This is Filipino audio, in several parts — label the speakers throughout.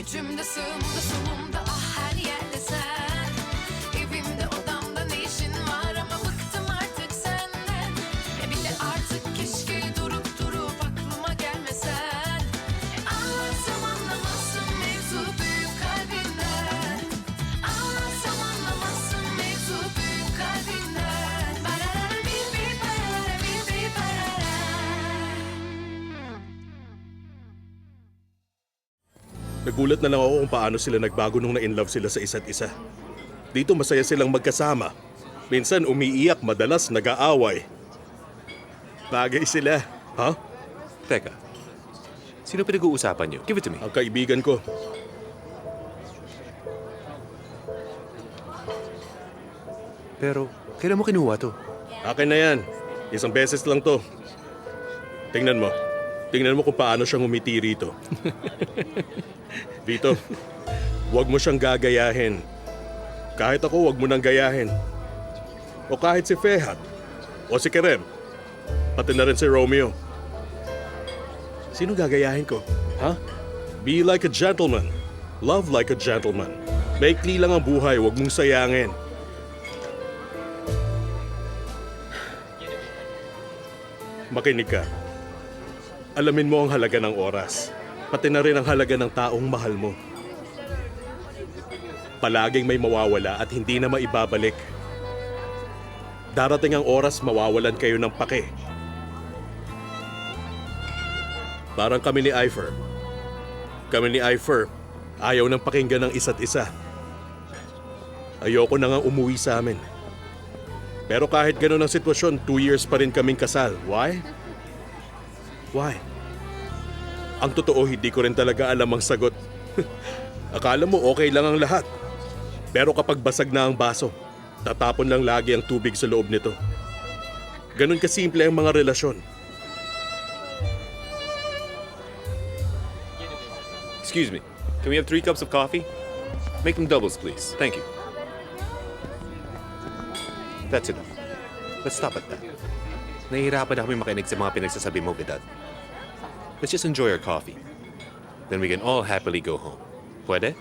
Speaker 1: Gücümde, sığımda, solumda, ah her yerde sen. Evimde, odamda ne işin var ama bıktım artık senden. Bile artık keşke durup aklıma gelmesen. Anlatsam anlamazsın mevzu büyük kalbinden. Anlatsam anlamazsın mevzu büyük kalbinden. Barara bir barara bir barara.
Speaker 2: Nagulat na lang ako kung paano sila nagbago nung na-inlove sila sa isa't isa. Dito masaya silang magkasama. Minsan umiiyak, madalas nag-aaway. Bagay sila. Ha?
Speaker 3: Teka, sino pinag-uusapan niyo? Give it to me.
Speaker 2: Ang kaibigan ko.
Speaker 3: Pero, kailan mo kinuha to?
Speaker 2: Akin na yan. Isang beses lang to. Tingnan mo. Tingnan mo kung paano siya ngumiti rito. Vito, huwag mo siyang gagayahin. Kahit ako, huwag mo nang gayahin. O kahit si Fehat. O si Kerem. Pati na rin si Romeo. Sino gagayahin ko? Ha? Be like a gentleman. Love like a gentleman. Maikli lang ang buhay, huwag mong sayangin. Makinig ka. Alamin mo ang halaga ng oras. Pati na rin ang halaga ng taong mahal mo. Palaging may mawawala at hindi na maibabalik. Darating ang oras mawawalan kayo ng pake. Parang kami ni Ifer. Kami ni Ifer, ayaw nang pakinggan ng isa't isa. Ayoko na nga umuwi sa amin. Pero kahit ganun ang sitwasyon, 2 years pa rin kaming kasal. Why? Why? Ang totoo, hindi ko rin talaga alam ang sagot. Akala mo okay lang ang lahat. Pero kapag basag na ang baso, tatapon lang lagi ang tubig sa loob nito. Ganun kasimple ang mga relasyon.
Speaker 3: Excuse me, can we have 3 cups of coffee? Make them doubles, please. Thank you. That's enough. Let's stop at that. Nahihirapan na kami makinig sa mga pinagsasabi mo, Vedad. Let's just enjoy our coffee. Then we can all happily go home. Pwede?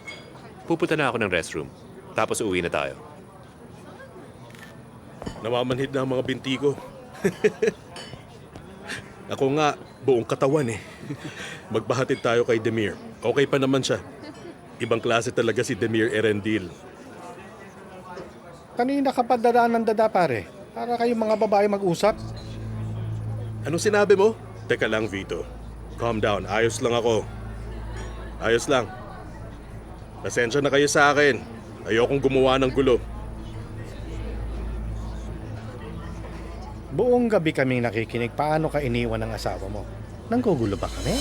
Speaker 3: Pupunta na ako ng restroom. Tapos uwi na tayo.
Speaker 2: Namamanhid na ang mga binti ko. Ako nga, buong katawan eh. Magbahatid tayo kay Demir. Okay pa naman siya. Ibang klase talaga si Demir Erendil.
Speaker 4: Kanina ka pa dadaan ng dada, pare. Para kayong mga babae mag-usap.
Speaker 2: Anong sinabi mo? Teka lang, Vito. Calm down. Ayos lang ako. Ayos lang. Pasensya na kayo sa akin. Ayokong gumawa ng gulo.
Speaker 4: Buong gabi kaming nakikinig paano ka iniwan ng asawa mo. Nanggugulo ba kami?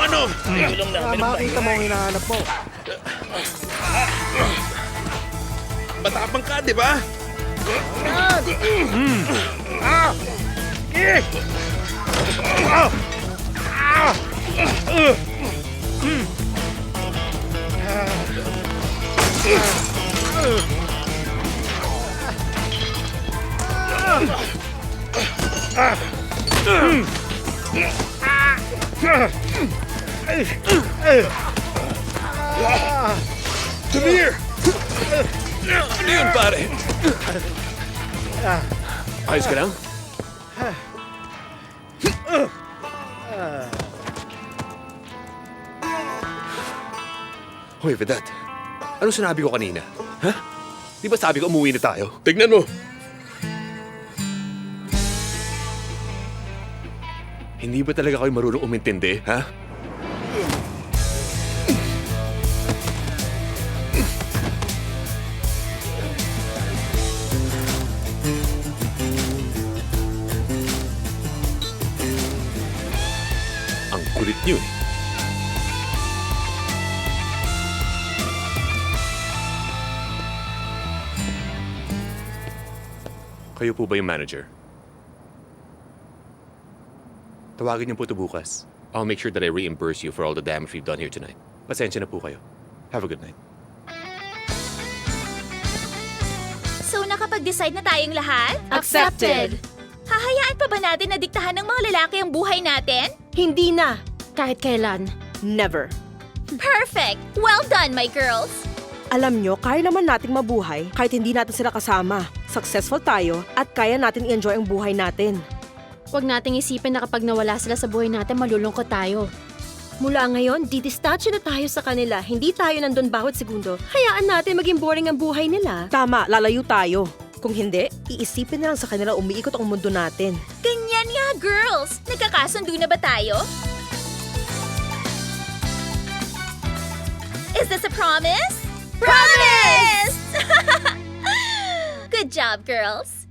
Speaker 2: Ano?
Speaker 4: Makita mo ang hinahanap mo.
Speaker 2: Matapang ka, di ba? Demir!
Speaker 3: Ano yun, pare? Ayos ka lang? Hoy, Vedad. Ano sinabi ko kanina? Ha? Di ba sabi ko umuwi na tayo?
Speaker 2: Tignan mo.
Speaker 3: Hindi ba talaga kayo marunong umintindi, ha? Ang kulit niyo eh. Kayo po ba yung manager? Tawagin niyo po ito bukas. I'll make sure that I reimburse you for all the damage we've done here tonight. Pasensya na po kayo. Have a good night.
Speaker 5: So nakapag-decide na tayong lahat?
Speaker 6: Accepted.
Speaker 5: Hahayaan pa ba natin na diktahan ng mga lalaki ang buhay natin?
Speaker 6: Hindi na. Kahit kailan. Never.
Speaker 5: Perfect! Well done, my girls!
Speaker 6: Alam nyo, kaya naman nating mabuhay kahit hindi natin sila kasama. Successful tayo at kaya natin i-enjoy ang buhay natin.
Speaker 7: Huwag nating isipin na kapag nawala sila sa buhay natin, malulungkot tayo.
Speaker 6: Mula ngayon, didistansya na tayo sa kanila. Hindi tayo nandun bawat segundo. Hayaan natin maging boring ang buhay nila. Tama, lalayo tayo. Kung hindi, iisipin na lang sa kanila umiikot ang mundo natin.
Speaker 5: Ganyan nga, girls! Nagkakasundo na ba tayo? Is this a promise? Promise! Good job, girls.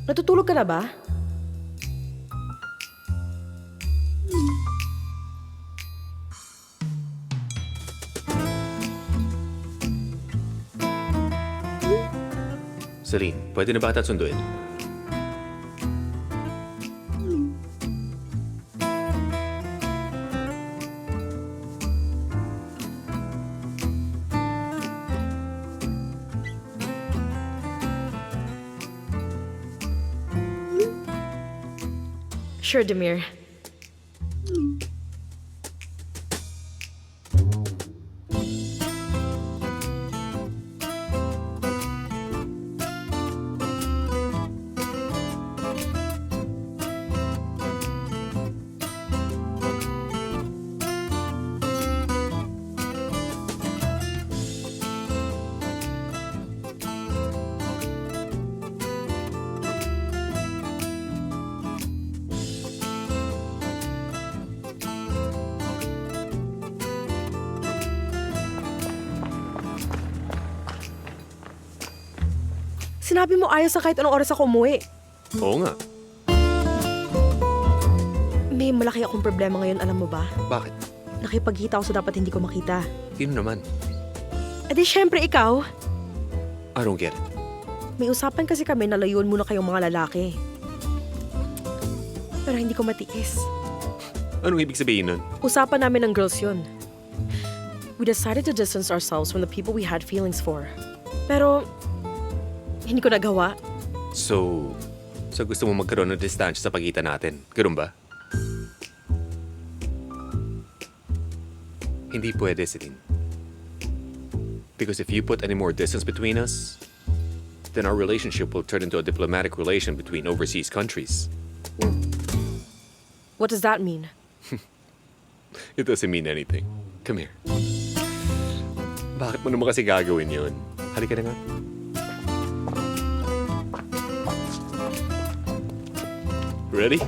Speaker 6: Natutulog ka na ba?
Speaker 3: Celine, pwede na ba ata sunduin?
Speaker 6: Sure, Demir. Sinabi mo ayos na kahit anong oras ako umuwi.
Speaker 3: Oo nga.
Speaker 6: May malaki akong problema ngayon, alam mo ba?
Speaker 3: Bakit?
Speaker 6: Nakipagkita ako sa dapat hindi ko makita.
Speaker 3: Sino naman?
Speaker 6: E di syempre ikaw.
Speaker 3: I don't get it.
Speaker 6: May usapan kasi kami na layuan muna kayong mga lalaki. Pero hindi ko matiis.
Speaker 3: Anong ibig sabihin nun?
Speaker 6: Usapan namin ng girls yun. We decided to distance ourselves from the people we had feelings for. Pero, hindi ko nagawa.
Speaker 3: So gusto mo magkaroon ng distansya sa pagitan natin? Ganun ba? Hindi pwede, Celine. Because if you put any more distance between us, then our relationship will turn into a diplomatic relation between overseas countries.
Speaker 6: What does that mean?
Speaker 3: It doesn't mean anything. Come here. Bakit mo naman kasi gagawin yun? Halika na nga. Ready?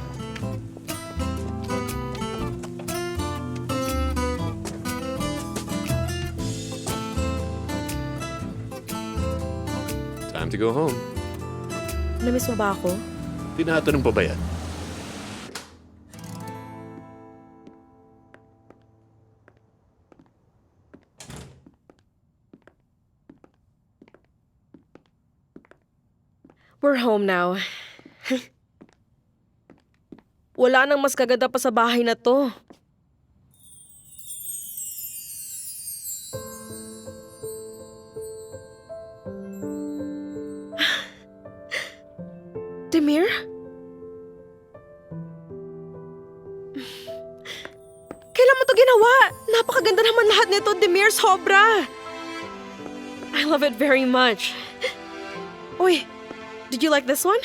Speaker 3: Time to go home.
Speaker 6: Namiss mo ba ako?
Speaker 3: Tinatanong pa ba yan?
Speaker 6: We're home now. Wala nang mas kaganda pa sa bahay na to. Demir? Kailan mo to ginawa? Napakaganda naman lahat nito, Demir. Sobra! I love it very much. Uy, did you like this one?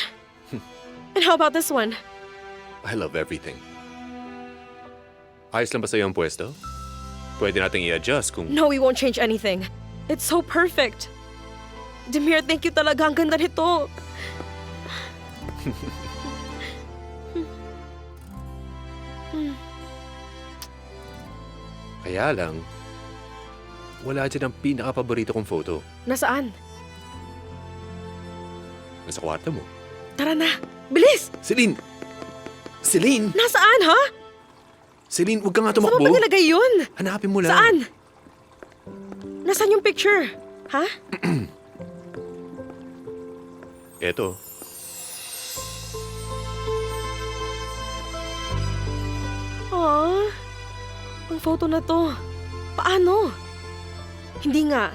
Speaker 6: And how about this one?
Speaker 3: I love everything. Ayos lang ba sa'yo ang pwesto? Pwede nating i-adjust kung...
Speaker 6: No, we won't change anything. It's so perfect. Demir, thank you talaga. Ang ganda nito.
Speaker 3: Kaya lang, wala dyan ang pinaka-paborito kong photo.
Speaker 6: Nasaan?
Speaker 3: Nasa kwarto mo.
Speaker 6: Tara na. Bilis!
Speaker 3: Celine! Celine!
Speaker 6: Nasaan, ha?
Speaker 3: Celine, huwag ka nga
Speaker 6: Saan mo
Speaker 3: tumakbo.
Speaker 6: ba nilagay yun?
Speaker 3: Hanapin mo lang.
Speaker 6: Saan? Nasaan yung picture? Ha?
Speaker 3: Eto.
Speaker 6: Aww. Ang photo na to. Paano? Hindi nga.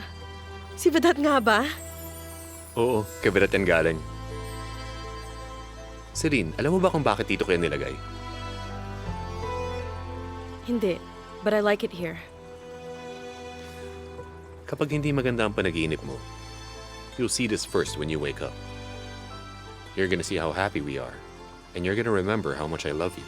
Speaker 6: Si Vedat nga ba?
Speaker 3: Oo, kabirat yan galing. Celine, alam mo ba kung bakit dito kayo nilagay?
Speaker 6: Hindi. But I like it here.
Speaker 3: Kapag hindi maganda ang panaginip mo, you'll see this first when you wake up. You're gonna see how happy we are, and you're gonna remember how much I love you.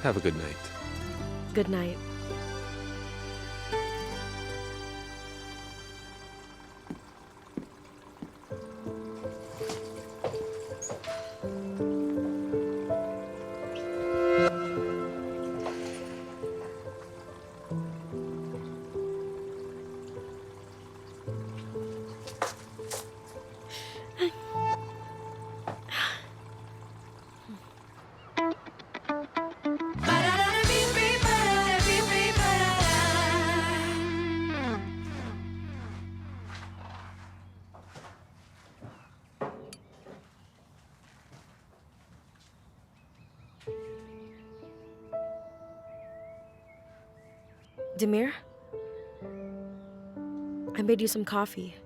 Speaker 3: Have a good night.
Speaker 6: Good night. Demir? I made you some coffee.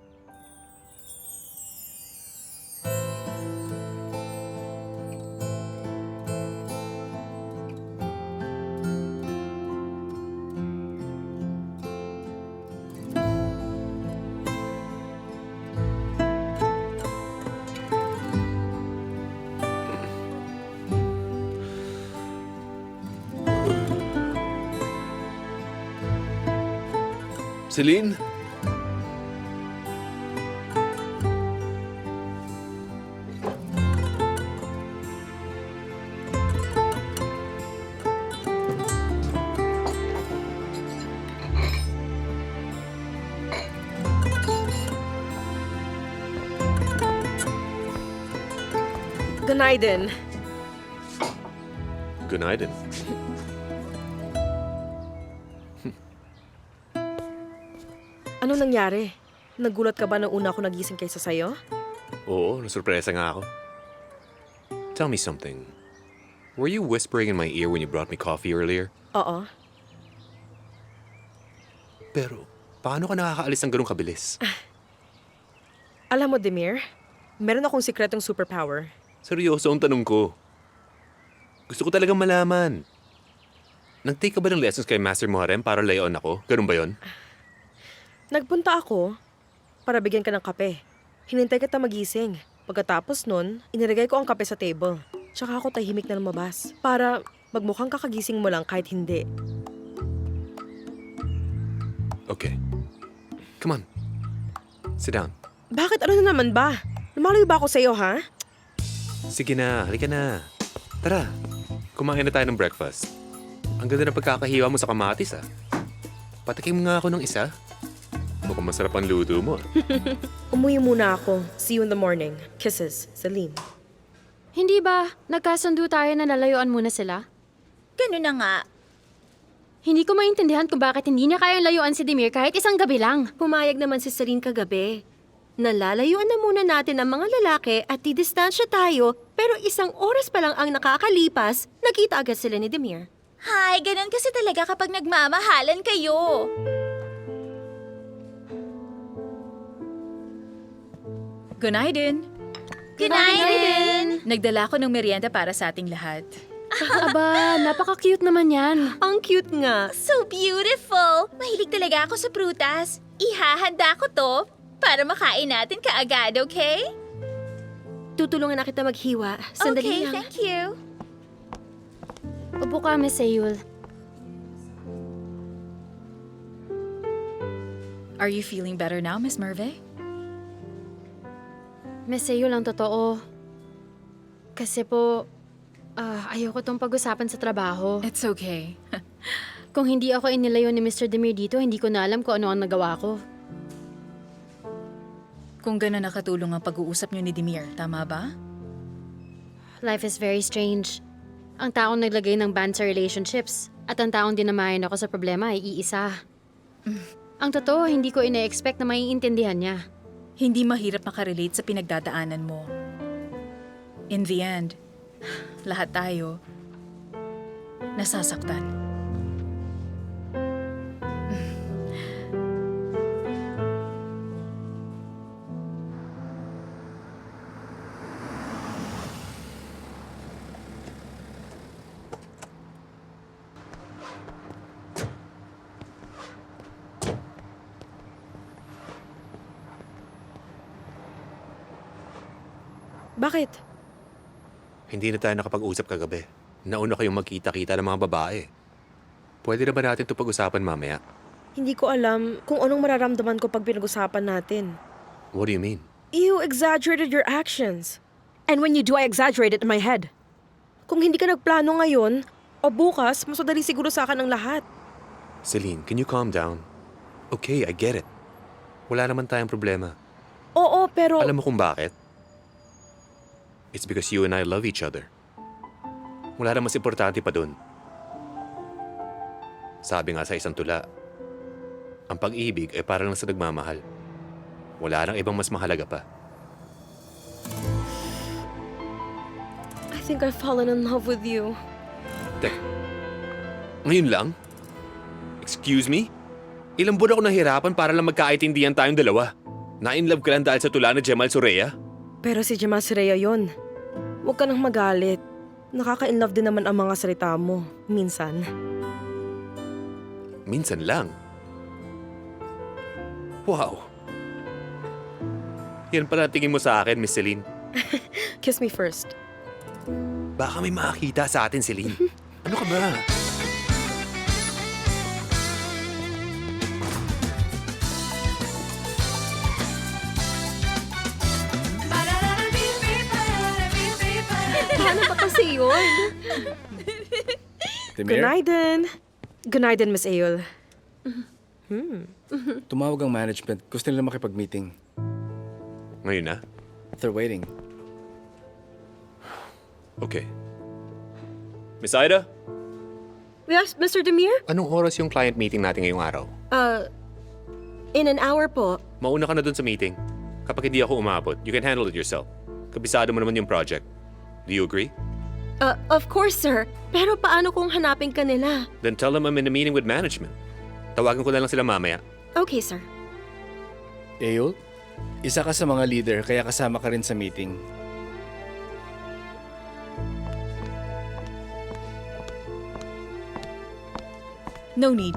Speaker 3: Celine?
Speaker 6: Günaydın.
Speaker 3: Günaydın.
Speaker 6: Ano nangyari? Nagulat ka ba nung una ako nagising kaysa sayo?
Speaker 3: Oo, nasurpresa nga ako. Tell me something. Were you whispering in my ear when you brought me coffee earlier?
Speaker 6: Oo.
Speaker 3: Pero, paano ka nakakaalis ng ganun kabilis?
Speaker 6: Alam mo, Demir, meron akong sikretong superpower.
Speaker 3: Seryoso ang tanong ko. Gusto ko talagang malaman. Nag-take ka ba ng lessons kay Master Muharrem para layon ako? Ganun ba yon?
Speaker 6: Nagpunta ako para bigyan ka ng kape. Hinintay kita magising. Pagkatapos nun, inilagay ko ang kape sa table. Tsaka ako tahimik na lumabas. Para magmukhang kakagising mo lang kahit hindi.
Speaker 3: Okay. Come on. Sit down.
Speaker 6: Bakit? Ano na naman ba? Lumalayo ba ako sa'yo, ha?
Speaker 3: Sige na, halika na. Tara, kumain na tayo ng breakfast. Ang ganda ng pagkakahiwa mo sa kamatis, ah. Patikim mo nga ako ng isa. Mukhang masarap ang luto mo.
Speaker 6: Umuwi muna ako. See you in the morning. Kisses, Celine.
Speaker 7: Hindi ba nagkasundo tayo na lalayuan muna sila?
Speaker 5: Ganun na nga.
Speaker 7: Hindi ko maintindihan kung bakit hindi niya kayang layuan si Demir kahit isang gabi lang.
Speaker 8: Pumayag naman si Celine kagabi. Nalalayuan na muna natin ang mga lalaki at didistansya tayo, pero 1 oras pa lang ang nakakalipas, nakita agad sila ni Demir.
Speaker 5: Hay, ganun kasi talaga kapag nagmamahalan kayo.
Speaker 9: Good night din.
Speaker 5: Good night din.
Speaker 9: Nagdala ko ng merienda para sa ating lahat.
Speaker 7: Aba, napaka-cute naman yan.
Speaker 8: Ang cute nga.
Speaker 5: So beautiful! Mahilig talaga ako sa prutas. Ihahanda ko to para makain natin kaagad, okay?
Speaker 8: Tutulungan na kita maghiwa. Sandali
Speaker 5: Okay,
Speaker 8: lang.
Speaker 5: thank you.
Speaker 7: Upo ka, Miss Sayul.
Speaker 1: Are you feeling better now, Miss Merve?
Speaker 7: Miss Sayul, ang totoo. Kasi po, ayoko tong pag-usapan sa trabaho.
Speaker 1: It's okay.
Speaker 7: Kung hindi ako inilayo ni Mr. Demir dito, hindi ko na alam kung ano ang nagawa ko.
Speaker 1: Kung gano'n nakatulong ang pag-uusap niyo ni Demir, tama ba?
Speaker 7: Life is very strange. Ang taong naglagay ng ban sa relationships at ang taong dinamayan ako sa problema ay iisa. Ang totoo, hindi ko ina-expect na maiintindihan niya.
Speaker 1: Hindi mahirap makarelate sa pinagdadaanan mo. In the end, lahat tayo nasasaktan.
Speaker 6: Bakit?
Speaker 3: Hindi na tayo nakapag-usap kagabi. Nauna kayong magkita-kita ng mga babae. Pwede na ba natin ito pag-usapan mamaya?
Speaker 6: Hindi ko alam kung anong mararamdaman ko pag pinag-usapan natin.
Speaker 3: What do you mean?
Speaker 6: You exaggerated your actions. And when you do, I exaggerate it in my head. Kung hindi ka nagplano ngayon, o bukas, mas madali siguro sa akin ang lahat.
Speaker 3: Celine, can you calm down? Okay, I get it. Wala naman tayong problema.
Speaker 6: Oo, pero...
Speaker 3: Alam mo kung bakit? It's because you and I love each other. Wala na mas importante pa dun. Sabi nga sa isang tula, ang pag-ibig ay para lang sa nagmamahal. Wala nang ibang mas mahalaga pa.
Speaker 6: I think I've fallen in love with you.
Speaker 3: Tek, ngayon lang? Excuse me? Ilang buwan ako nahirapan para lang magkaintindihan tayong dalawa. Na-inlove ka lang dahil sa tula ni Jemal Soraya?
Speaker 6: Pero si Jamal Sireya yun. Huwag ka nang magalit. Nakaka-inlove din naman ang mga salita mo. Minsan.
Speaker 3: Minsan lang. Wow. Yan pala tingin mo sa akin, Miss Celine.
Speaker 6: Kiss me first.
Speaker 3: Baka may makakita sa atin, Celine. Ano ka ba?
Speaker 8: Paano ba kasi yun?
Speaker 4: Demir,
Speaker 6: Good night, Miss Ayul.
Speaker 4: tumawag ang management. Gusto nila makipag-meeting.
Speaker 3: Ngayon na?
Speaker 4: They're waiting.
Speaker 3: Okay. Miss Ida,
Speaker 8: Yes, Mr. Demir?
Speaker 3: anong oras yung client meeting natin ngayong araw?
Speaker 8: In an hour po.
Speaker 3: Mauna ka na dun sa meeting. Kapag hindi ako umabot, you can handle it yourself. Kabisado mo naman yung project. Do you agree?
Speaker 8: Of course, sir. Pero paano kung hanapin ka nila?
Speaker 3: Then tell them I'm in a meeting with management. Tawagan ko na lang sila mamaya.
Speaker 8: Okay, sir.
Speaker 4: Eyul, isa ka sa mga leader kaya kasama ka rin sa meeting.
Speaker 1: No need.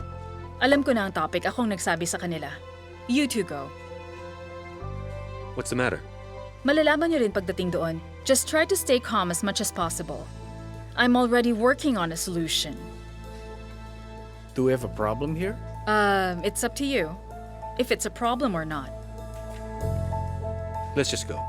Speaker 1: Alam ko na ang topic. Akong nagsabi sa kanila. You two go.
Speaker 3: What's the matter?
Speaker 1: Malalaman niyo rin pagdating doon. Just try to stay calm as much as possible. I'm already working on a solution.
Speaker 4: Do we have a problem here?
Speaker 1: It's up to you. If it's a problem or not.
Speaker 3: Let's just go.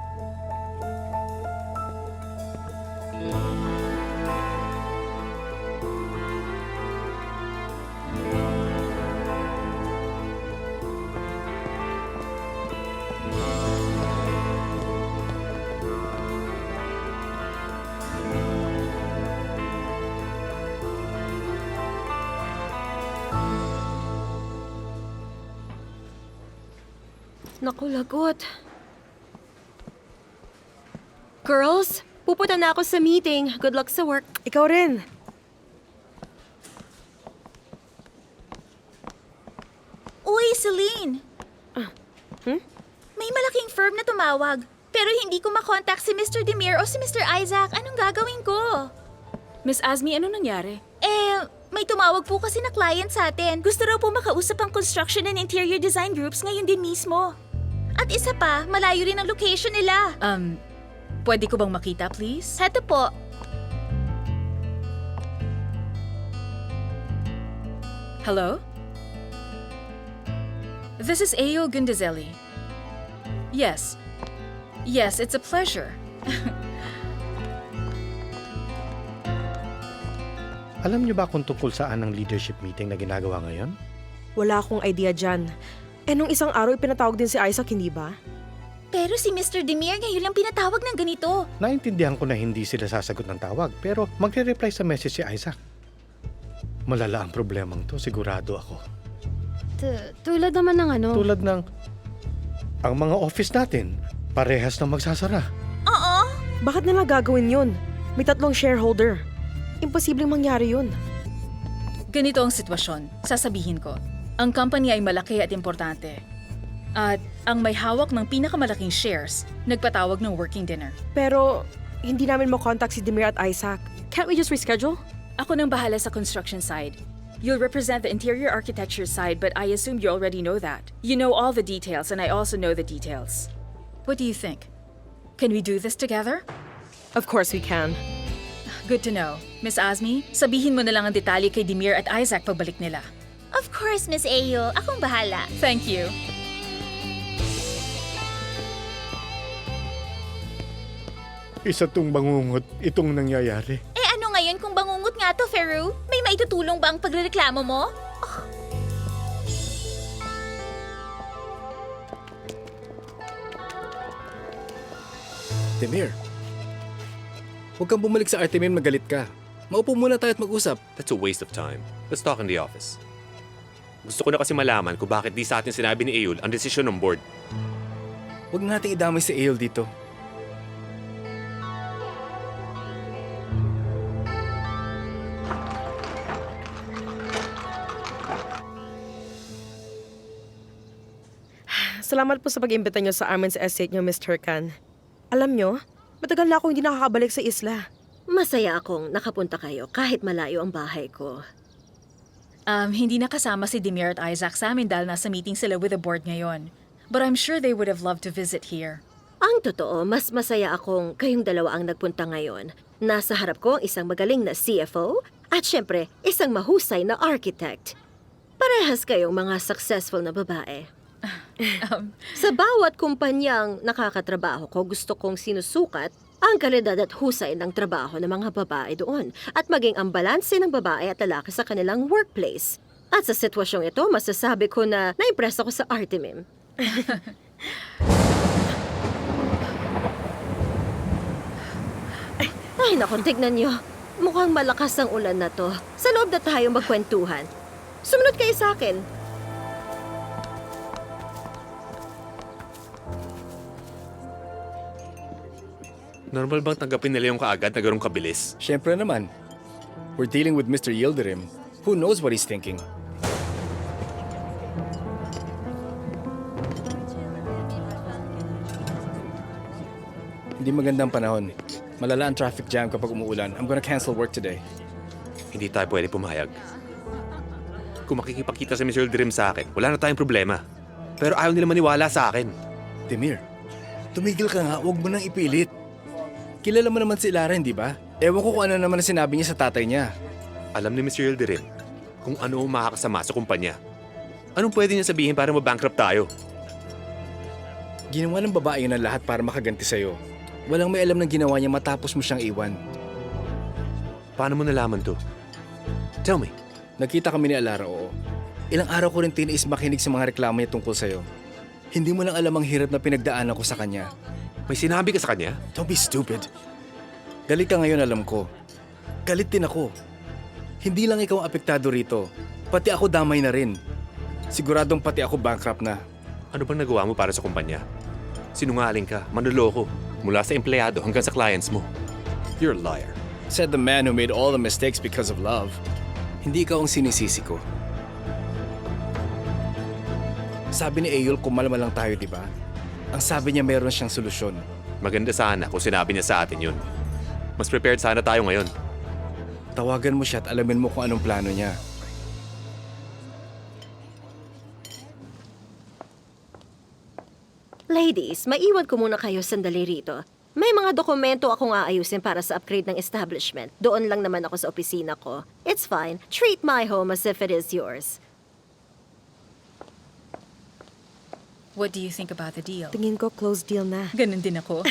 Speaker 8: Naku, lagot. Girls, pupunta na ako sa meeting. Good luck sa work.
Speaker 6: Ikaw rin.
Speaker 5: Uy, Celine! May malaking firm na tumawag. Pero hindi ko makontakt si Mr. Demir o si Mr. Isaac. Anong gagawin ko?
Speaker 9: Miss Azmi, ano nangyari?
Speaker 5: May tumawag po kasi na client sa atin. Gusto raw po makausap ang construction and interior design groups ngayon din mismo. At isa pa, malayo rin ang location nila.
Speaker 9: Pwede ko bang makita, please?
Speaker 5: Heto po.
Speaker 9: Hello? This is Ayo Gundazelli. Yes. Yes, it's a pleasure.
Speaker 4: Alam niyo ba kung tungkol saan ang leadership meeting na ginagawa ngayon?
Speaker 6: Wala akong idea dyan. Nung isang araw pinatawag din si Isaac, hindi ba?
Speaker 5: Pero si Mr. Demir ngayon lang pinatawag ng ganito.
Speaker 4: Naintindihan ko na hindi sila sasagot ng tawag, pero magre-reply sa message si Isaac. Malala ang problemang to, sigurado ako.
Speaker 7: Tulad naman ng ano?
Speaker 4: Tulad ng ang mga office natin, parehas na magsasara.
Speaker 5: Oo.
Speaker 6: Bakit nila gagawin yun? May 3 shareholder. Imposibleng mangyari yun.
Speaker 9: Ganito ang sitwasyon. Sasabihin ko. Ang company ay malaki at importante. At ang may hawak ng pinakamalaking shares, nagpatawag ng working dinner.
Speaker 6: Pero hindi namin makontakt si Demir at Isaac. Can't we just reschedule?
Speaker 9: Ako nang bahala sa construction side. You'll represent the interior architecture side, but I assume you already know that. You know all the details, and I also know the details. What do you think? Can we do this together?
Speaker 6: Of course we can.
Speaker 9: Good to know. Miss Azmi, sabihin mo na lang ang detalye kay Demir at Isaac pagbalik nila.
Speaker 5: Of course, Miss Ayo. Akong bahala.
Speaker 9: Thank you.
Speaker 4: Isa tong bangungot itong nangyayari.
Speaker 5: Ano ngayon kung bangungot nga to, Feru? May maitutulong ba ang pagrereklamo mo?
Speaker 10: Demir, huwag kang bumalik sa Artemin, magalit ka. Maupo muna tayo at mag-usap.
Speaker 3: That's a waste of time. Let's talk in the office. Gusto ko na kasi malaman kung bakit di sa atin sinabi ni Eyul ang desisyon ng board.
Speaker 10: Huwag nating idamay si Eyul dito.
Speaker 6: Salamat po sa pag-imbita niyo sa amin sa estate niyo, Miss Turkan. Alam niyo, matagal na akong hindi nakakabalik sa isla.
Speaker 8: Masaya akong nakapunta kayo kahit malayo ang bahay ko.
Speaker 9: Hindi nakasama si Demir at Isaac sa amin dahil nasa meeting sila with the board ngayon. But I'm sure they would have loved to visit here.
Speaker 8: Ang totoo, mas masaya akong kayong dalawa ang nagpunta ngayon. Nasa harap ko ang isang magaling na CFO at syempre, isang mahusay na architect. Parehas kayong mga successful na babae. Sa bawat kumpanyang nakakatrabaho ko, gusto kong sinusukat ang kalidad at husay ng trabaho ng mga babae doon at maging ang balanse ng babae at lalaki sa kanilang workplace. At sa sitwasyong ito, masasabi ko na na-impress ako sa Artemim. Ay, naku, tignan niyo. Mukhang malakas ang ulan na to. Sa loob na tayo magkwentuhan. Sumunod kayo sa akin.
Speaker 3: Normal bang tanggapin nila yung kaagad na ganun kabilis?
Speaker 10: Siyempre naman. We're dealing with Mr. Yildirim. Who knows what he's thinking? Hindi magandang panahon. Malala ang traffic jam kapag umuulan. I'm gonna cancel work today.
Speaker 3: Hindi tayo pwede pumayag. Kung makikipagkita si Mr. Yildirim sa akin, wala na tayong problema. Pero ayaw nila maniwala sa akin.
Speaker 10: Demir, tumigil ka nga. Huwag mo nang ipilit. Kilala mo naman si Lara, hindi ba? Ewan ko kung ano naman ang sinabi niya sa tatay niya.
Speaker 3: Alam ni Mr. Yildirim kung ano ang makakasama sa kumpanya. Anong pwede niya sabihin para mabankrupt tayo?
Speaker 10: Ginawa ng babae yun ang lahat para makaganti sa'yo. Walang may alam ng ginawa niya matapos mo siyang iwan.
Speaker 3: Paano mo nalaman to? Tell me.
Speaker 10: Nagkita kami ni Alara, oo. Ilang araw ko rin tinis makinig sa mga reklamo niya tungkol sa'yo. Hindi mo lang alam ang hirap na pinagdaanan ko sa kanya.
Speaker 3: May sinabi ka sa kanya?
Speaker 10: Don't be stupid. Galit ka ngayon, alam ko. Galit din ako. Hindi lang ikaw ang apektado rito. Pati ako damay na rin. Siguradong pati ako bankrupt na.
Speaker 3: Ano bang nagawa mo para sa kumpanya? Sinungaling ka, manloloko, mula sa empleyado hanggang sa clients mo. You're a liar.
Speaker 10: Said the man who made all the mistakes because of love. Hindi ikaw ang sinisisi ko. Sabi ni Eyul, kumalma lang tayo, di ba? Ang sabi niya meron siyang solusyon.
Speaker 3: Maganda sana kung sinabi niya sa atin yun. Mas prepared sana tayo ngayon.
Speaker 10: Tawagan mo siya at alamin mo kung anong plano niya.
Speaker 8: Ladies, maiwan ko muna kayo sandali rito. May mga dokumento akong aayusin para sa upgrade ng establishment. Doon lang naman ako sa opisina ko. It's fine. Treat my home as if it is yours.
Speaker 9: What do you think about the deal?
Speaker 6: Tingin ko closed deal na.
Speaker 9: Ganun din ako.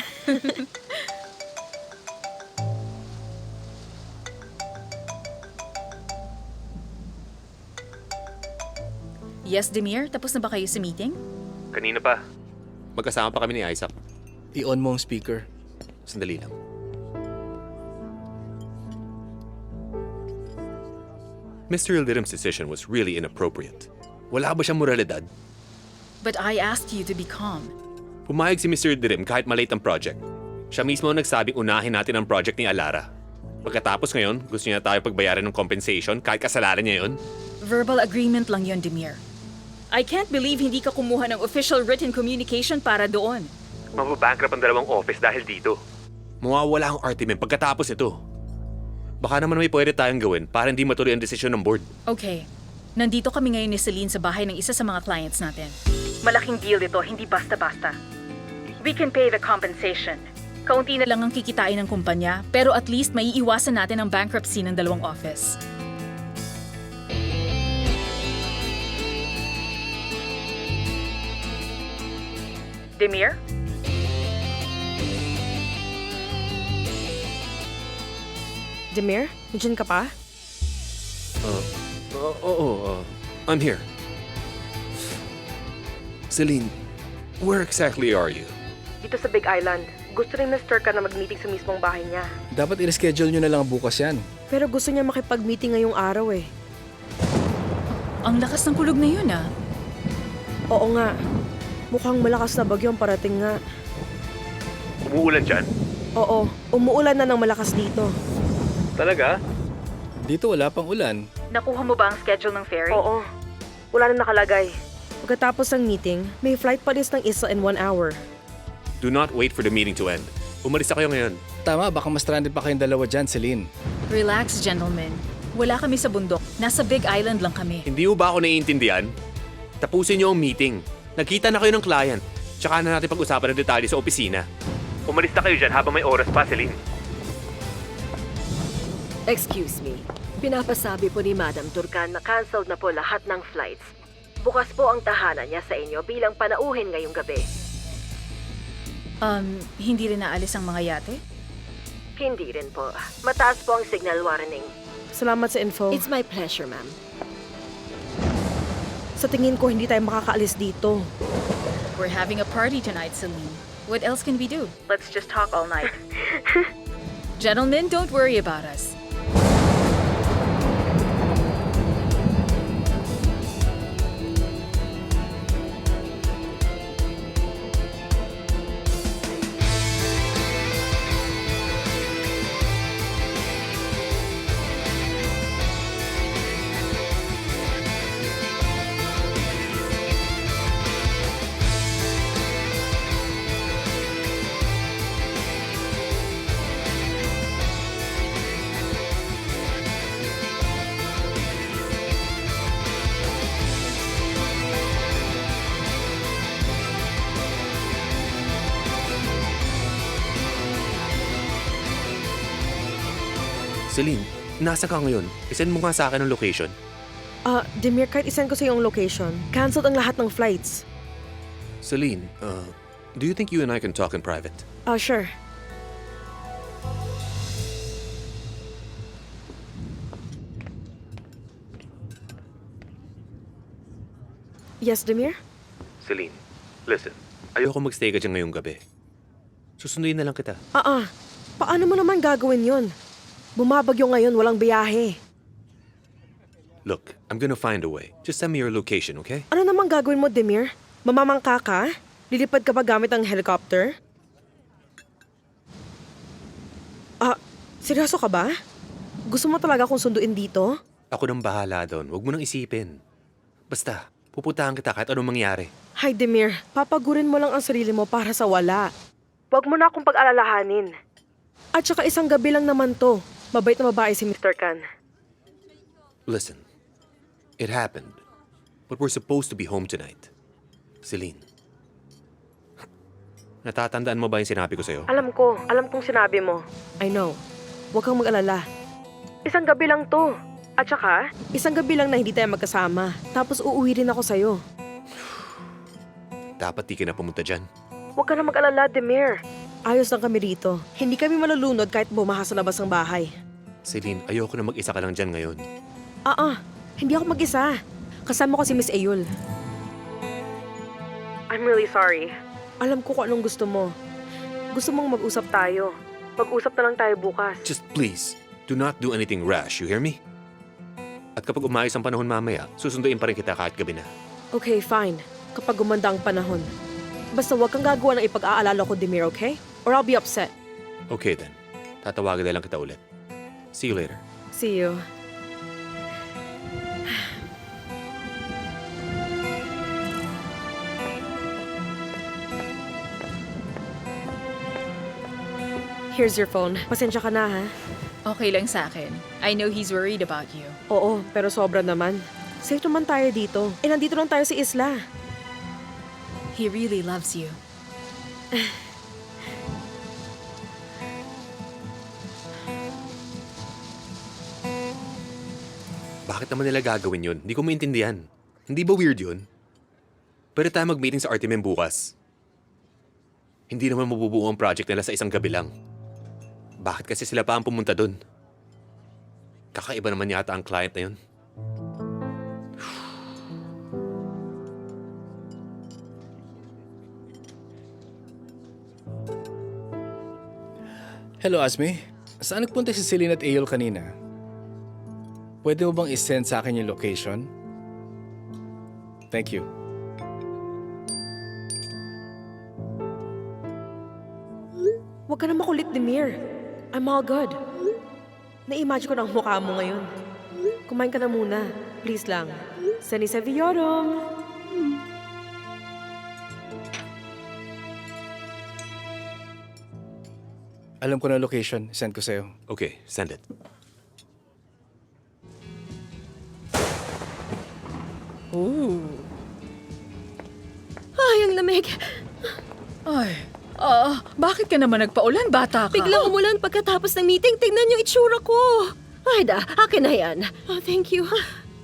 Speaker 9: Yes, Demir? Tapos na ba kayo sa meeting?
Speaker 3: Kanina pa. Magkasama pa kami ni Isaac.
Speaker 10: I-on mo ang speaker.
Speaker 3: Sandali lang. Mr. Yildirim's decision was really inappropriate. Wala ba siyang moralidad?
Speaker 9: But I asked you to be calm.
Speaker 3: Pumayag si Mr. Yildirim kahit malate ang project. Siya mismo ang nagsabing unahin natin ang project ni Alara. Pagkatapos ngayon, gusto niya tayo pagbayaran ng compensation kahit kasalanan niya yun?
Speaker 9: Verbal agreement lang yon, Demir. I can't believe hindi ka kumuha ng official written communication para doon.
Speaker 3: Mababankrupt ang dalawang office dahil dito. Mawawala ang Artimen pagkatapos ito. Baka naman may pwede tayong gawin para hindi matuloy ang desisyon ng board.
Speaker 9: Okay. Nandito kami ngayon ni Celine sa bahay ng isa sa mga clients natin. Malaking deal ito, hindi basta-basta. We can pay the compensation. Kaunti na lang ang kikitain ng kumpanya, pero at least maiiwasan natin ang bankruptcy ng dalawang office. Demir?
Speaker 6: Demir, nandiyan ka pa?
Speaker 3: I'm here. Celine, where exactly are you?
Speaker 6: Dito sa Big Island. Gusto rin Mr. Ka na mag-meeting sa mismong bahay niya.
Speaker 10: Dapat i-reschedule nyo na lang bukas yan.
Speaker 6: Pero gusto niya makipag-meeting ngayong araw eh.
Speaker 9: Ang lakas ng kulog na yun, ah.
Speaker 6: Oo nga. Mukhang malakas na bagyo ang parating nga.
Speaker 3: Umuulan dyan?
Speaker 6: Oo, umuulan na ng malakas dito.
Speaker 3: Talaga?
Speaker 10: Dito wala pang ulan.
Speaker 9: Nakuha mo ba ang schedule ng ferry?
Speaker 6: Oo, wala na nakalagay. Pagkatapos ng meeting, may flight pa ng isa in 1 hour.
Speaker 3: Do not wait for the meeting to end. Umalis na kayo ngayon.
Speaker 10: Tama, baka mas stranded pa kayong dalawa dyan, Celine.
Speaker 9: Relax, gentlemen. Wala kami sa bundok. Nasa Big Island lang kami.
Speaker 3: Hindi mo ba ako naiintindihan? Tapusin niyo ang meeting. Nagkita na kayo ng client. Tsaka na natin pag-usapan ng detalye sa opisina. Umalis na kayo dyan habang may oras pa, Celine.
Speaker 8: Excuse me. Pinapasabi po ni Madam Turkan na canceled na po lahat ng flights. Bukas po ang tahanan niya sa inyo bilang panauhin ngayong gabi.
Speaker 9: Hindi rin naalis ang mga yate?
Speaker 8: Hindi rin po. Mataas po ang signal warning.
Speaker 6: Salamat sa info.
Speaker 8: It's my pleasure, ma'am.
Speaker 6: Sa tingin ko, hindi tayo makakaalis dito.
Speaker 9: We're having a party tonight, Celine. What else can we do? Let's just talk all night. Gentlemen, don't worry about us.
Speaker 3: Celine, nasa ka ngayon? Isend mo nga sa akin ang location.
Speaker 6: Demir, kahit isend ko sa yung location, canceled ang lahat ng flights.
Speaker 3: Celine, do you think you and I can talk in private?
Speaker 6: Sure. Yes, Demir?
Speaker 3: Celine, listen. Ayoko magstay ka dyan ngayong gabi. Susunduin na lang kita.
Speaker 6: Paano mo naman gagawin yon? Bumabagyo ngayon, walang biyahe.
Speaker 3: Look, I'm gonna find a way. Just send me your location, okay?
Speaker 6: Ano naman gagawin mo, Demir? Mamamangka ka? Lilipad ka ba gamit ang helicopter? Seryoso ka ba? Gusto mo talaga akong sunduin dito?
Speaker 3: Ako nang bahala doon. Huwag mo nang isipin. Basta, pupuntahan kita kahit anong mangyari.
Speaker 6: Hi, Demir. Papagurin mo lang ang sarili mo para sa wala. Huwag mo na akong pag-alalahanin. At saka isang gabi lang naman to. Mabait na babae si Mr. Khan.
Speaker 3: Listen, it happened. But we're supposed to be home tonight. Celine. Natatandaan mo ba yung sinabi ko sa'yo?
Speaker 6: Alam kong sinabi mo. I know. Huwag kang mag-alala. Isang gabi lang to. At saka, isang gabi lang na hindi tayo magkasama. Tapos uuwi rin ako sa'yo.
Speaker 3: Dapat di ka na pumunta dyan.
Speaker 6: Huwag ka na mag-alala, Demir. Ayos lang kami rito. Hindi kami malulunod kahit bumaha sa labas ng bahay.
Speaker 3: Celine, ayoko na mag-isa ka lang dyan ngayon.
Speaker 6: Hindi ako mag-isa. Kasama ko si Miss Ayul. I'm really sorry. Alam ko kung anong gusto mo. Gusto mong mag-usap tayo. Mag-usap na lang tayo bukas.
Speaker 3: Just please, do not do anything rash, you hear me? At kapag umayos ang panahon mamaya, susunduin pa rin kita kahit gabi na.
Speaker 6: Okay, fine. Kapag gumanda ang panahon. Basta huwag kang gagawa ng ipag-aalala ko, Demir, okay? Or I'll be upset.
Speaker 3: Okay then, tatawagin na lang kita ulit. See you later.
Speaker 6: See you. Here's your phone. Pasensya ka na, ha?
Speaker 9: Okay lang sa akin. I know he's worried about you.
Speaker 6: Oo, pero sobra naman. Safe naman tayo dito. Nandito lang tayo sa isla.
Speaker 9: He really loves you.
Speaker 3: Bakit naman nila gagawin yun? Hindi ko maintindihan. Hindi ba weird yun? Pwede tayo mag-meeting sa Artimen bukas. Hindi naman mabubuo ang project nila sa isang gabi lang. Bakit kasi sila pa ang pumunta dun? Kakaiba naman yata ang client na yun.
Speaker 10: Hello, Asmi. Saan nagpunta si Celine at Ayul kanina? Pwede mo bang isend sa akin yung location? Thank you.
Speaker 6: Huwag ka na makulit, Demir. I'm all good. Na-imagine ko na ang mukha mo ngayon. Kumain ka na muna. Please lang. Sani sa Viorum.
Speaker 10: Alam ko na location. Send ko sa'yo.
Speaker 3: Okay, send it.
Speaker 6: Ay, ang lamig.
Speaker 9: Ay, bakit ka naman nagpaulan, bata ka?
Speaker 8: Biglang umulan pagkatapos ng meeting. Tingnan yung itsura ko. Ay akin na yan.
Speaker 6: Oh, thank you.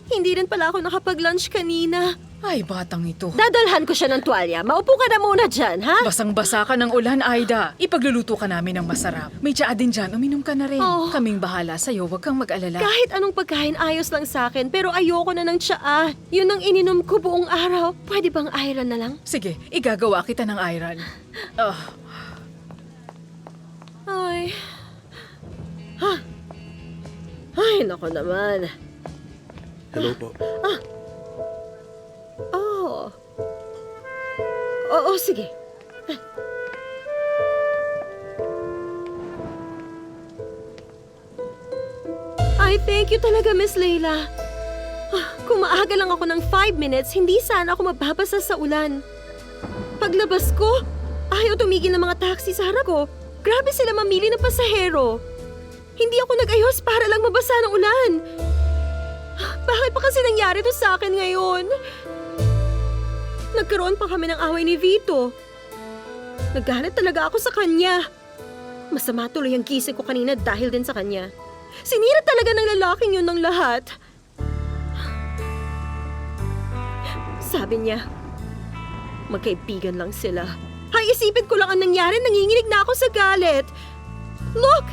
Speaker 8: Hindi rin pala ako nakapag-lunch kanina.
Speaker 9: Ay, batang ito.
Speaker 8: Dadalhan ko siya ng tuwalya. Maupo ka na muna dyan, ha?
Speaker 9: Basang-basa ka ng ulan, Aida. Ipagluluto ka namin ng masarap. May tsaa din dyan, uminom ka na rin.
Speaker 8: Oh.
Speaker 9: Kaming bahala sa'yo, huwag kang mag-alala.
Speaker 8: Kahit anong pagkain ayos lang sa akin, pero ayoko na ng tsaa. Yun ang ininom ko buong araw. Pwede bang iron na lang?
Speaker 9: Sige, igagawa kita ng iron.
Speaker 8: Ay. Ay, nako naman.
Speaker 2: Hello po.
Speaker 8: Oh. Oo, sige. Ay, thank you talaga, Miss Layla. Kung maaga lang ako ng 5 minutes, hindi sana ako mababasa sa ulan. Paglabas ko, ayaw tumigil ng mga taxi sa harap ko. Grabe sila mamili ng pasahero. Hindi ako nag-ayos para lang mabasa ng ulan. Bakit pa kasi nangyari to sa akin ngayon? Nagkaroon pa kami ng away ni Vito. Naggalit talaga ako sa kanya. Masama tuloy ang gising ko kanina dahil din sa kanya. Sinira talaga ng lalaking yun ng lahat. Sabi niya, magkaibigan lang sila. Hay, isipin ko lang ang nangyari, nanginginig na ako sa galit. Look!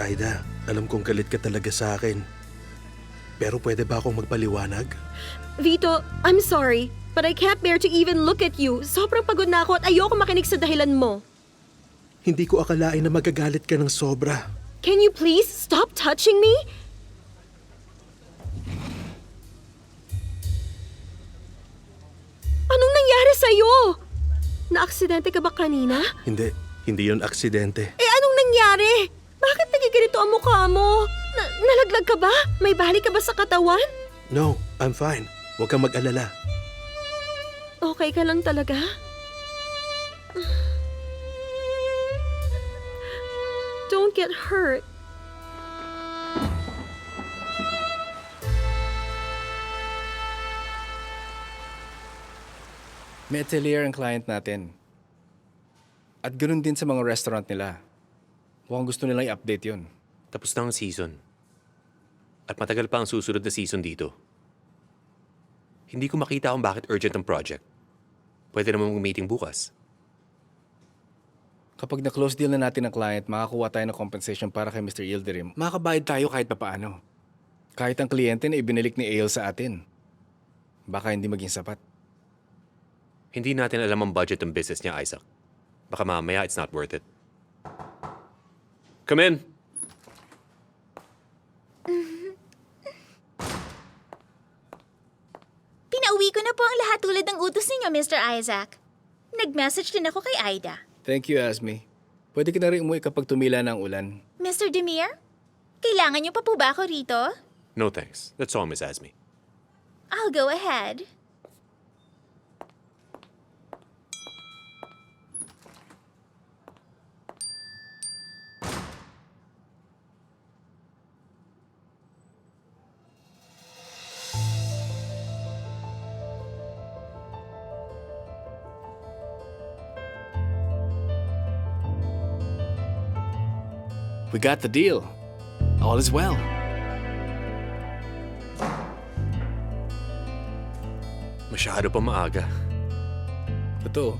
Speaker 2: Aida, alam kong galit ka talaga sa akin. Pero pwede ba akong magpaliwanag?
Speaker 8: Vito, I'm sorry, but I can't bear to even look at you. Sobrang pagod na ako at ayoko makinig sa dahilan mo.
Speaker 2: Hindi ko akalain na magagalit ka ng sobra.
Speaker 8: Can you please stop touching me? Anong nangyari sa'yo? Na-aksidente ka ba kanina?
Speaker 2: Hindi yun aksidente.
Speaker 8: Anong nangyari? Bakit nagiganito ang mukha mo? Nalaglag ka ba? May bali ka ba sa katawan?
Speaker 2: No, I'm fine. Huwag kang mag-alala.
Speaker 6: Okay ka lang talaga? Don't get hurt.
Speaker 10: May atelier ang client natin. At ganoon din sa mga restaurant nila. Mukhang gusto nilang i-update yun.
Speaker 3: Tapos na ang season. At matagal pa ang susunod na season dito. Hindi ko makita kung bakit urgent ang project. Pwede naman mag-meeting bukas.
Speaker 10: Kapag na-close deal na natin ang client, makakuha tayo ng compensation para kay Mr. Yildirim. Makakabayad tayo kahit papaano. Kahit ang kliyente na ibinalik ni Ale sa atin. Baka hindi maging sapat.
Speaker 3: Hindi natin alam ang budget ng business niya, Isaac. Baka mamaya it's not worth it. Come in!
Speaker 5: Pinauwi ko na po ang lahat tulad ng utos ninyo, Mr. Isaac. Nag-message din ako kay Aida.
Speaker 10: Thank you, Asmi. Pwede ka na rin umuwi kapag tumila na ang ulan.
Speaker 5: Mr. Demir, kailangan niyo pa po ba ako rito?
Speaker 3: No thanks. That's all, Miss Asmi.
Speaker 5: I'll go ahead.
Speaker 10: We got the deal. All is well.
Speaker 3: Masyado pa maaga.
Speaker 10: Totoo.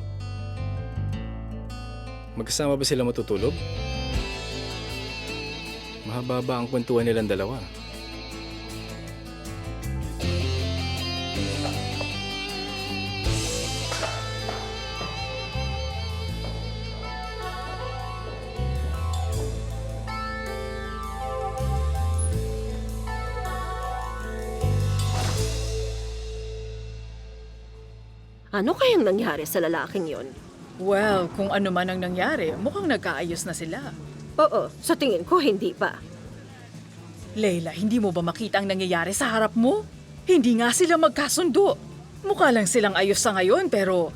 Speaker 10: Magkasama ba sila matutulog? Mahaba ba ang kwentuhan nilang dalawa?
Speaker 6: Ano kayang nangyari sa lalaking yon?
Speaker 9: Well, kung ano man ang nangyari, mukhang nagkaayos na sila.
Speaker 6: Oo, sa tingin ko hindi pa.
Speaker 9: Leila, hindi mo ba makita ang nangyayari sa harap mo? Hindi nga sila magkasundo. Mukha lang silang ayos sa ngayon, pero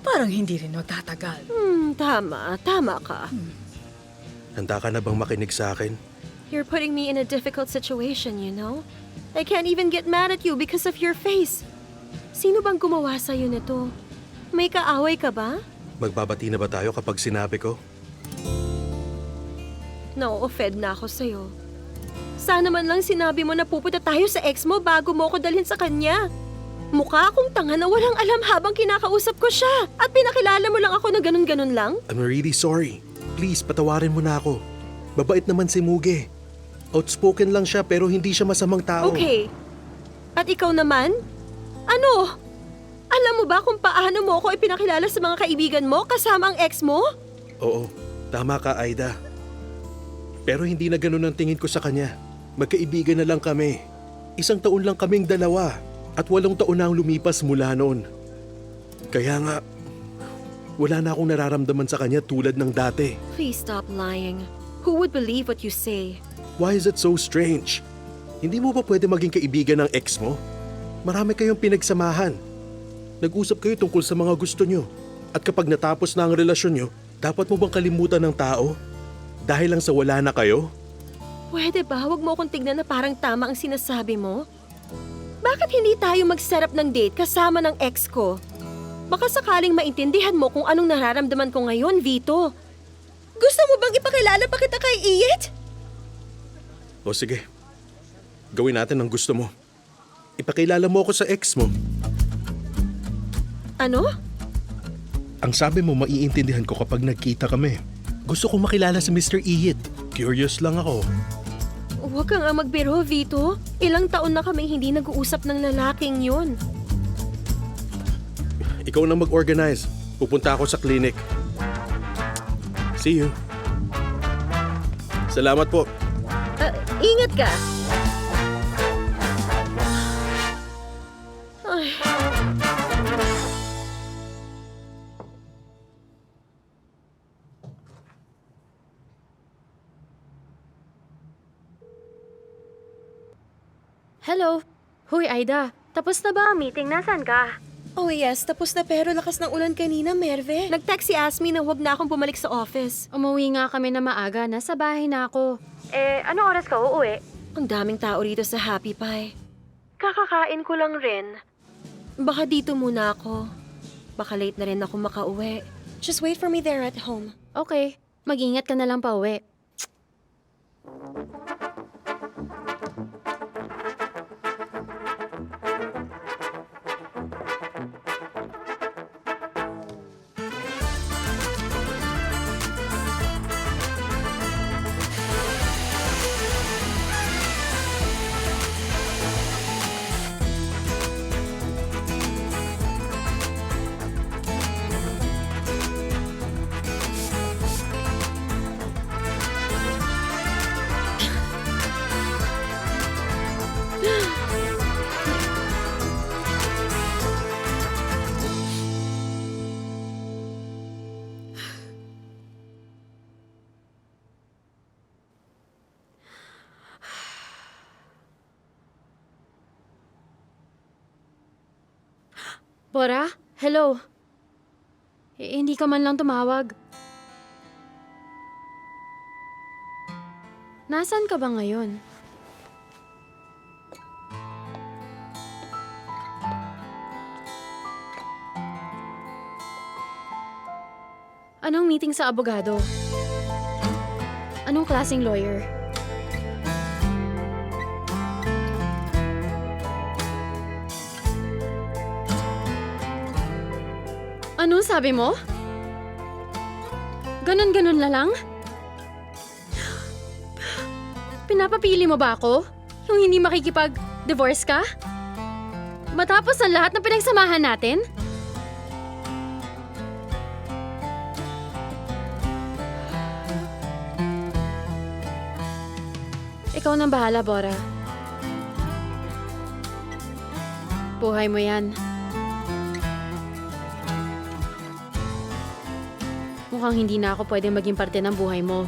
Speaker 9: parang hindi rin magtatagal.
Speaker 6: Tama ka.
Speaker 2: Handa ka na bang makinig sa akin?
Speaker 6: You're putting me in a difficult situation, you know? I can't even get mad at you because of your face. Sino bang gumawa sa'yo nito? May kaaway ka ba?
Speaker 2: Magbabati na ba tayo kapag sinabi ko?
Speaker 6: Na-offend na ako sa'yo. Sana man lang sinabi mo na pupunta tayo sa ex mo bago mo ko dalhin sa kanya. Mukha akong tanga na walang alam habang kinakausap ko siya. At pinakilala mo lang ako na ganun-ganun lang?
Speaker 2: I'm really sorry. Please, patawarin mo na ako. Babait naman si Muge. Outspoken lang siya pero hindi siya masamang tao.
Speaker 6: Okay. At ikaw naman? Ano? Alam mo ba kung paano mo ako ipinakilala sa mga kaibigan mo kasama ang ex mo?
Speaker 2: Oo, tama ka, Aida. Pero hindi na ganun ang tingin ko sa kanya. Magkaibigan na lang kami. 1 taon lang kaming dalawa. At 8 taon na ang lumipas mula noon. Kaya nga, wala na akong nararamdaman sa kanya tulad ng dati.
Speaker 6: Please stop lying. Who would believe what you say?
Speaker 2: Why is it so strange? Hindi mo ba pwede maging kaibigan ng ex mo? Marami kayong pinagsamahan. Nag-usap kayo tungkol sa mga gusto nyo. At kapag natapos na ang relasyon nyo, dapat mo bang kalimutan ng tao? Dahil lang sa wala na kayo?
Speaker 6: Pwede ba huwag mo akong tignan na parang tama ang sinasabi mo? Bakit hindi tayo mag-set up ng date kasama ng ex ko? Baka sakaling maintindihan mo kung anong nararamdaman ko ngayon, Vito. Gusto mo bang ipakilala pa kita kay Iyet?
Speaker 2: O sige, gawin natin ang gusto mo. Ipakilala mo ako sa ex mo.
Speaker 6: Ano?
Speaker 2: Ang sabi mo maiintindihan ko kapag nagkita kami. Gusto kong makilala si Mr. Iyit. Curious lang ako.
Speaker 6: Huwag ka nga magbiro, Vito. Ilang taon na kaming hindi nag-uusap ng lalaking yun.
Speaker 2: Ikaw na mag-organize. Pupunta ako sa clinic. See you. Salamat po.
Speaker 6: Ingat ka. Ay.
Speaker 7: Hello? Hoy, Aida. Tapos na ba ang meeting? Nasaan ka?
Speaker 6: Oh yes, tapos na pero lakas ng ulan kanina, Merve. Nag-text si Asmi na huwag na akong bumalik sa office.
Speaker 7: Umuwi nga kami na maaga. Nasa bahay na ako. Anong oras ka uuwi?
Speaker 6: Ang daming tao rito sa Happy Pie. Kakakain ko lang rin. Baka dito muna ako. Baka late na rin ako makauwi. Just wait for me there at home.
Speaker 7: Okay. Mag-ingat ka na lang pa uwi. Bora? Hello? Hindi ka man lang tumawag. Nasaan ka ba ngayon? Anong meeting sa abogado? Anong klaseng lawyer? Anong sabi mo? Ganon-ganon na lang? Pinapapili mo ba ako? Yung hindi makikipag-divorce ka? Matapos ang lahat ng pinagsamahan natin? Ikaw nang bahala, Bora. Buhay mo yan. Mukhang hindi na ako pwedeng maging parte ng buhay mo.